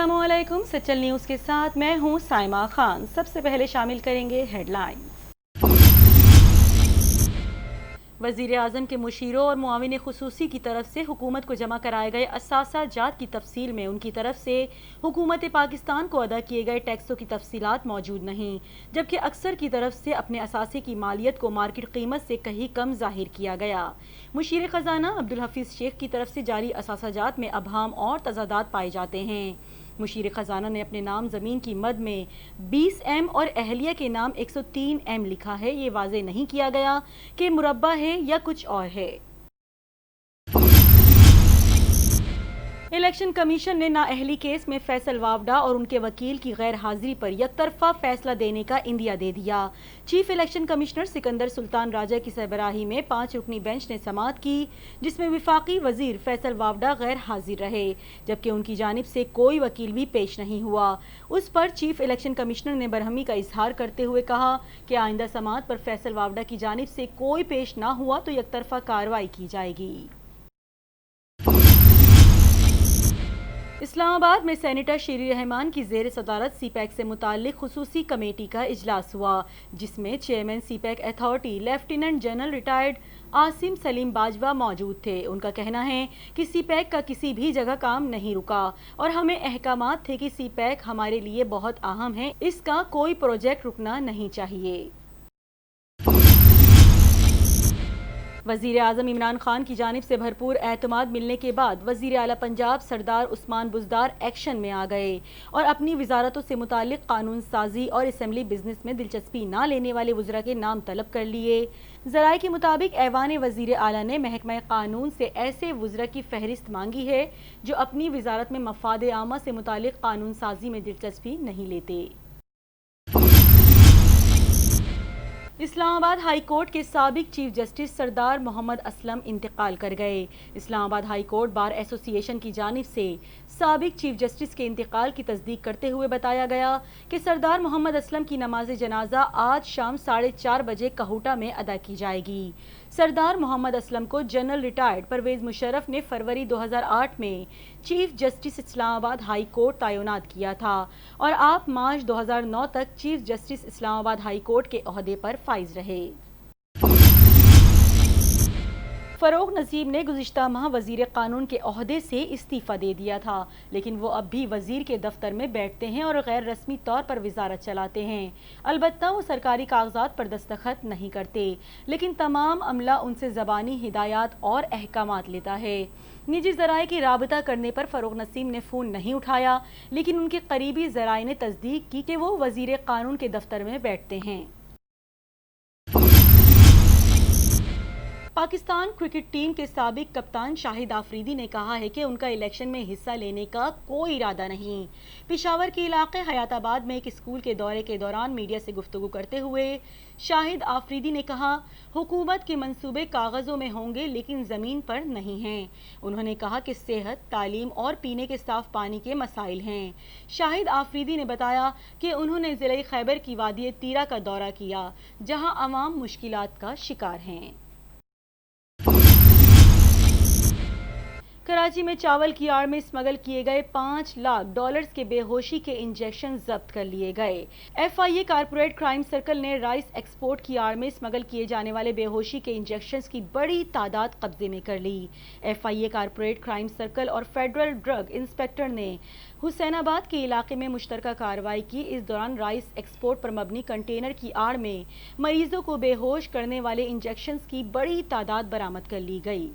अस्सलामु अलैकुम। सचल न्यूज़ के साथ मैं हूं साइमा खान। सबसे पहले शामिल करेंगे हेडलाइंस। वज़ीर आज़म के मुशीरों और मुआविन खुसूसी की तरफ से हुकूमत को जमा कराए गए असासा जात की तफसील में उनकी तरफ से हुकूमत पाकिस्तान को अदा किए गए टैक्सों की तफसीलात मौजूद नहीं, जबकि अक्सर की तरफ से अपने असासे की मालियत को मार्केट कीमत से कहीं कम जाहिर किया गया। मुशीर ख़जाना अब्दुल हफीज़ शेख की तरफ से जारी असासा जात में अबहाम और तजादात पाए जाते हैं। मुशीर ख़जाना ने अपने नाम ज़मीन की मद में 20 एम और अहलिया के नाम 103 एम लिखा है। ये वाज़े नहीं किया गया कि मुरब्बा है या कुछ और है। इलेक्शन कमीशन ने नाअहली केस में फैसल वावडा और उनके वकील की गैर हाजिरी पर यकतरफा फैसला देने का इंदिया दे दिया। Chief election commissioner Sikandar Sultan Raja की सरबराही में 5 रुकनी बेंच ने समाअत की, जिसमें विफाकी वजीर फैसल वावडा गैर हाजिर रहे, जबकि उनकी जानिब से कोई वकील भी पेश नहीं हुआ। उस पर चीफ इलेक्शन कमिश्नर ने बरहमी का इजहार करते हुए कहा कि आइंदा समाअत पर फैसल वावडा की जानिब से कोई पेश ना हुआ तो यकतरफा कार्रवाई की जाएगी। इस्लामाबाद में सेनेटर शीरी रहमान की ज़ेर सदारत सीपैक से मुताल्लिक खुसूसी कमेटी का इजलास हुआ, जिसमें chairman CPEC authority lieutenant general retired Asim Salim Bajwa मौजूद थे। उनका कहना है कि सीपैक का किसी भी जगह काम नहीं रुका और हमें अहकामात थे कि सीपैक हमारे लिए बहुत अहम है, इसका कोई प्रोजेक्ट रुकना नहीं चाहिए। वज़ीर आज़म इमरान खान की जानिब से भरपूर एतमाद मिलने के बाद वज़ीर आला पंजाब सरदार उस्मान बुज़दार एक्शन में आ गए और अपनी वजारतों से मुताल्लिक कानून साजी और असम्बली बिजनेस में दिलचस्पी ना लेने वाले वज़रा के नाम तलब कर लिए। ज़राए के मुताबिक ऐवान वज़ीर आला ने महकमा कानून से ऐसे वज़रा की फहरिस्त मांगी है जो अपनी वजारत में मफाद आमा से मुताल्लिक कानून साजी में दिलचस्पी नहीं लेते। इस्लामाबाद हाई कोर्ट के साबिक चीफ जस्टिस सरदार मोहम्मद असलम इंतकाल कर गए। Islamabad high court bar association की जानिब से साबिक चीफ जस्टिस के इंतकाल की तस्दीक करते हुए बताया गया कि सरदार मोहम्मद असलम की नमाज जनाजा आज शाम 4:30 बजे कहूटा में अदा की जाएगी। सरदार मोहम्मद असलम को जनरल रिटायर्ड परवेज मुशर्रफ ने फरवरी 2008 में chief justice Islamabad high court तैनात किया था और आप मार्च 2009 तक chief justice Islamabad high court के ओहदे पर फाइज रहे। फरोग नसीब ने गुज़िश्ता माह वज़ीर कानून के ओहदे से इस्तीफ़ा दे दिया था, लेकिन वो अब भी वज़ीर के दफ्तर में बैठते हैं और गैर रस्मी तौर पर वजारत चलाते हैं। अलबत्ता वो सरकारी कागजात पर दस्तखत नहीं करते, लेकिन तमाम अमला उनसे ज़बानी हिदायत और अहकामात लेता है। निजी ज़राए की राबता करने पर फरोग नसीम ने फ़ोन नहीं उठाया, लेकिन उनके करीबी ज़राए ने तस्दीक की कि वो वज़ीर कानून के दफ्तर में बैठते हैं। पाकिस्तान क्रिकेट टीम के साबिक कप्तान शाहिद आफरीदी ने कहा है कि उनका इलेक्शन में हिस्सा लेने का कोई इरादा नहीं। पेशावर के इलाके हयाताबाद में एक स्कूल के दौरे के दौरान मीडिया से गुफ्तगू करते हुए शाहिद आफरीदी ने कहा, हुकूमत के मंसूबे कागज़ों में होंगे लेकिन ज़मीन पर नहीं हैं। उन्होंने कहा कि सेहत, तालीम और पीने के साफ पानी के मसाइल हैं। शाहिद आफरीदी ने बताया कि उन्होंने ज़िले खैबर की वादी तीरा का दौरा किया, जहां अवाम मुश्किलात का शिकार हैं। कराची में चावल की आड़ में स्मगल किए गए $5 लाख के बेहोशी के इंजेक्शन जब्त कर लिए गए। FIA कारपोरेट क्राइम सर्कल ने राइस एक्सपोर्ट की आड़ में स्मगल किए जाने वाले बेहोशी के इंजेक्शंस की बड़ी तादाद कब्जे में कर ली। FIA कारपोरेट क्राइम सर्कल और फेडरल ड्रग इंस्पेक्टर ने हुसैनाबाद के इलाके में मुश्तरका कार्रवाई की। इस दौरान राइस एक्सपोर्ट पर मबनी कंटेनर की आड़ में मरीजों को बेहोश करने वाले इंजेक्शंस की बड़ी तादाद बरामद कर ली गई।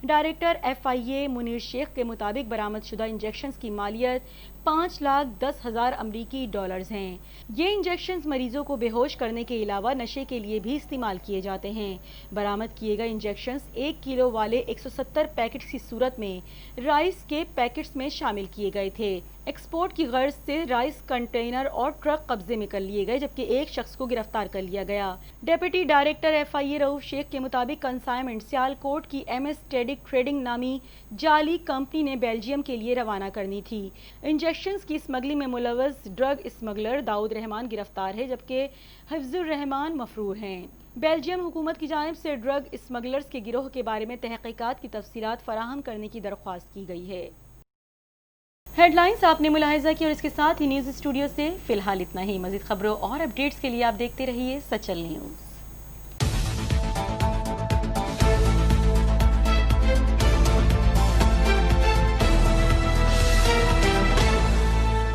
डायरेक्टर FIA मुनीर शेख के मुताबिक बरामद शुदा इंजेक्शंस की मालियत $5,10,000 अमरीकी हैं। ये इंजेक्शंस मरीजों को बेहोश करने के अलावा नशे के लिए भी इस्तेमाल किए जाते हैं। बरामद किए गए इंजेक्शंस 1 किलो वाले 170 पैकेट्स की सूरत में राइस के पैकेट्स में शामिल किए गए थे। एक्सपोर्ट की गर्ज से राइस कंटेनर और ट्रक कब्जे में कर लिए गए, जबकि एक शख्स को गिरफ्तार कर लिया गया। Deputy director FIA Rauf Shaikh के मुताबिक कंसाइनमेंट सियालकोट की MS टेडिक ट्रेडिंग नामी जाली कंपनी ने बेल्जियम के लिए रवाना करनी थी। इंजेक्शंस की स्मगलिंग में मुलव्वस ड्रग स्मगलर दाऊद रहमान गिरफ्तार है, जबकि हिफ्जुर रहमान मफरूर हैं। बेल्जियम हुकूमत की जानिब से ड्रग स्मगलर्स के गिरोह के बारे में तहकीकात की तफसीलात फराहम करने की दरख्वास्त की गई है। ہیڈ لائنز آپ نے ملاحظہ کی اور اس کے ساتھ ہی نیوز اسٹوڈیو سے فی الحال اتنا ہی۔ مزید خبروں اور اپڈیٹس کے لیے آپ دیکھتے رہیے سچل نیوز۔